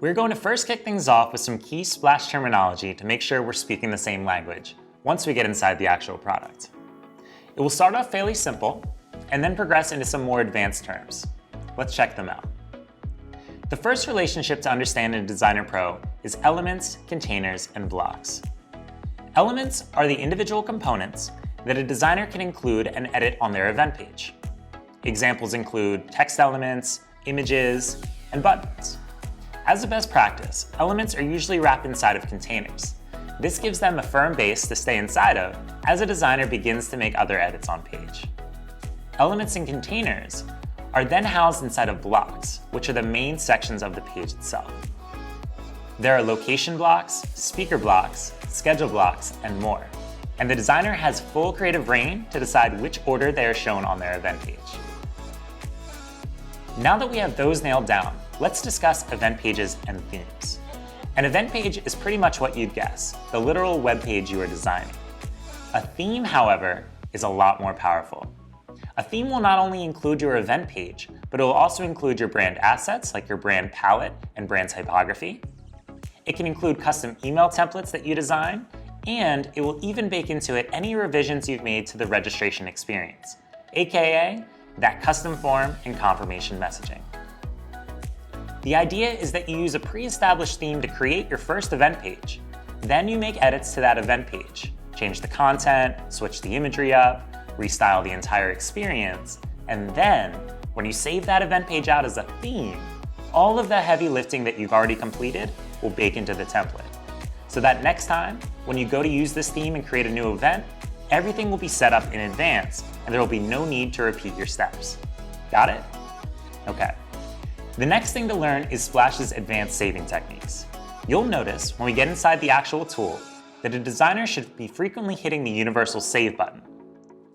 We're going to first kick things off with some key Splash terminology to make sure we're speaking the same language once we get inside the actual product. It will start off fairly simple and then progress into some more advanced terms. Let's check them out. The first relationship to understand in Designer Pro is elements, containers, and blocks. Elements are the individual components that a designer can include and edit on their event page. Examples include text elements, images, and buttons. As a best practice, elements are usually wrapped inside of containers. This gives them a firm base to stay inside of as a designer begins to make other edits on page. Elements and containers are then housed inside of blocks, which are the main sections of the page itself. There are location blocks, speaker blocks, schedule blocks, and more. And the designer has full creative reign to decide which order they are shown on their event page. Now that we have those nailed down, let's discuss event pages and themes. An event page is pretty much what you'd guess, the literal web page you are designing. A theme, however, is a lot more powerful. A theme will not only include your event page, but it will also include your brand assets like your brand palette and brand typography. It can include custom email templates that you design, and it will even bake into it any revisions you've made to the registration experience, aka that custom form and confirmation messaging. The idea is that you use a pre-established theme to create your first event page. Then you make edits to that event page, change the content, switch the imagery up, restyle the entire experience, and then, when you save that event page out as a theme, all of the heavy lifting that you've already completed will bake into the template. So that next time, when you go to use this theme and create a new event, everything will be set up in advance, and there will be no need to repeat your steps. Got it? Okay. The next thing to learn is Splash's advanced saving techniques. You'll notice when we get inside the actual tool that a designer should be frequently hitting the universal save button.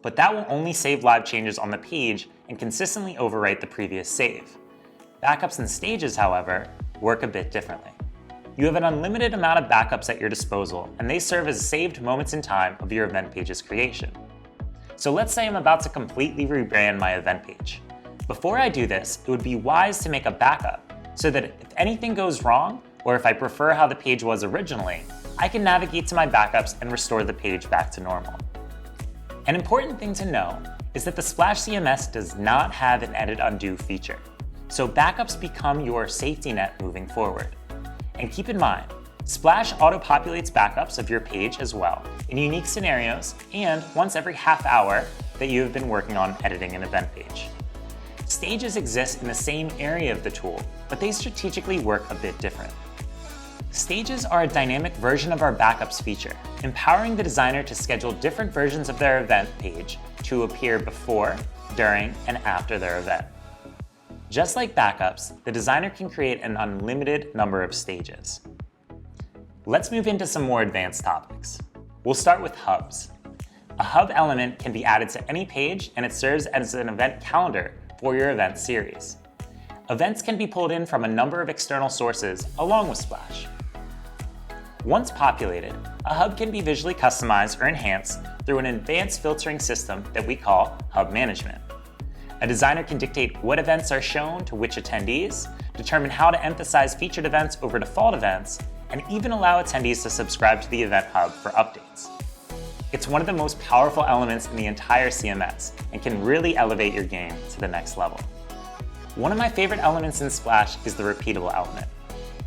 But that will only save live changes on the page and consistently overwrite the previous save. Backups and stages, however, work a bit differently. You have an unlimited amount of backups at your disposal, and they serve as saved moments in time of your event page's creation. So let's say I'm about to completely rebrand my event page. Before I do this, it would be wise to make a backup so that if anything goes wrong, or if I prefer how the page was originally, I can navigate to my backups and restore the page back to normal. An important thing to know is that the Splash CMS does not have an edit undo feature, so backups become your safety net moving forward. And keep in mind, Splash auto-populates backups of your page as well in unique scenarios and once every half hour that you have been working on editing an event page. Stages exist in the same area of the tool, but they strategically work a bit different. Stages are a dynamic version of our backups feature, empowering the designer to schedule different versions of their event page to appear before, during, and after their event. Just like backups, the designer can create an unlimited number of stages. Let's move into some more advanced topics. We'll start with hubs. A hub element can be added to any page, and it serves as an event calendar for your event series. Events can be pulled in from a number of external sources along with Splash. Once populated, a hub can be visually customized or enhanced through an advanced filtering system that we call hub management. A designer can dictate what events are shown to which attendees, determine how to emphasize featured events over default events, and even allow attendees to subscribe to the Event Hub for updates. It's one of the most powerful elements in the entire CMS and can really elevate your game to the next level. One of my favorite elements in Splash is the repeatable element.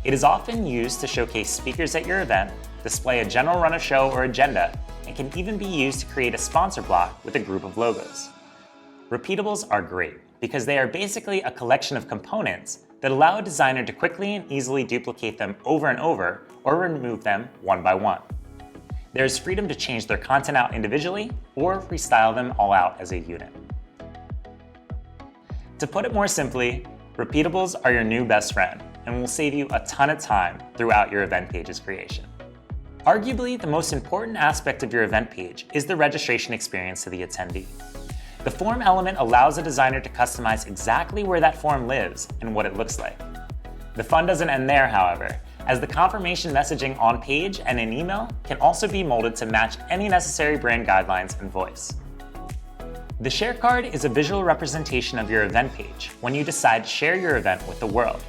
It is often used to showcase speakers at your event, display a general run of show or agenda, and can even be used to create a sponsor block with a group of logos. Repeatables are great because they are basically a collection of components that allow a designer to quickly and easily duplicate them over and over or remove them one by one. There is freedom to change their content out individually or restyle them all out as a unit. To put it more simply, repeatables are your new best friend and will save you a ton of time throughout your event page's creation. Arguably, the most important aspect of your event page is the registration experience to the attendee. The form element allows a designer to customize exactly where that form lives and what it looks like. The fun doesn't end there, however, as the confirmation messaging on page and in email can also be molded to match any necessary brand guidelines and voice. The share card is a visual representation of your event page when you decide to share your event with the world.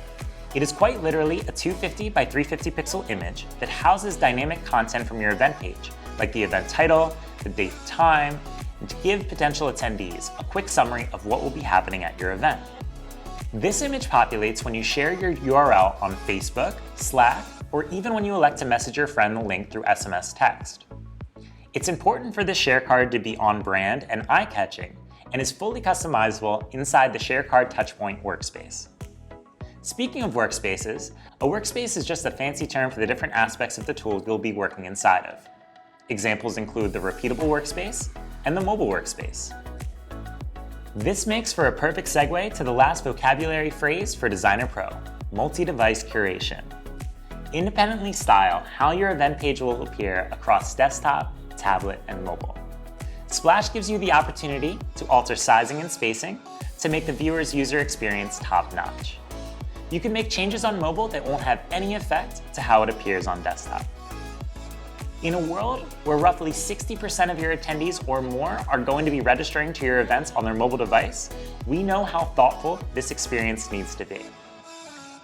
It is quite literally a 250 by 350 pixel image that houses dynamic content from your event page, like the event title, the date and time, and to give potential attendees a quick summary of what will be happening at your event. This image populates when you share your URL on Facebook, Slack, or even when you elect to message your friend the link through SMS text. It's important for the share card to be on brand and eye-catching, and is fully customizable inside the Share Card Touchpoint workspace. Speaking of workspaces, a workspace is just a fancy term for the different aspects of the tool you'll be working inside of. Examples include the repeatable workspace and the mobile workspace. This makes for a perfect segue to the last vocabulary phrase for Designer Pro, multi-device curation. Independently style how your event page will appear across desktop, tablet, and mobile. Splash gives you the opportunity to alter sizing and spacing to make the viewer's user experience top-notch. You can make changes on mobile that won't have any effect to how it appears on desktop. In a world where roughly 60% of your attendees or more are going to be registering to your events on their mobile device, we know how thoughtful this experience needs to be.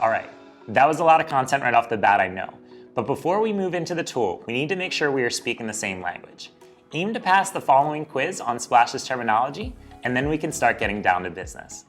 All right, that was a lot of content right off the bat, I know. But before we move into the tool, we need to make sure we are speaking the same language. Aim to pass the following quiz on Splash's terminology, and then we can start getting down to business.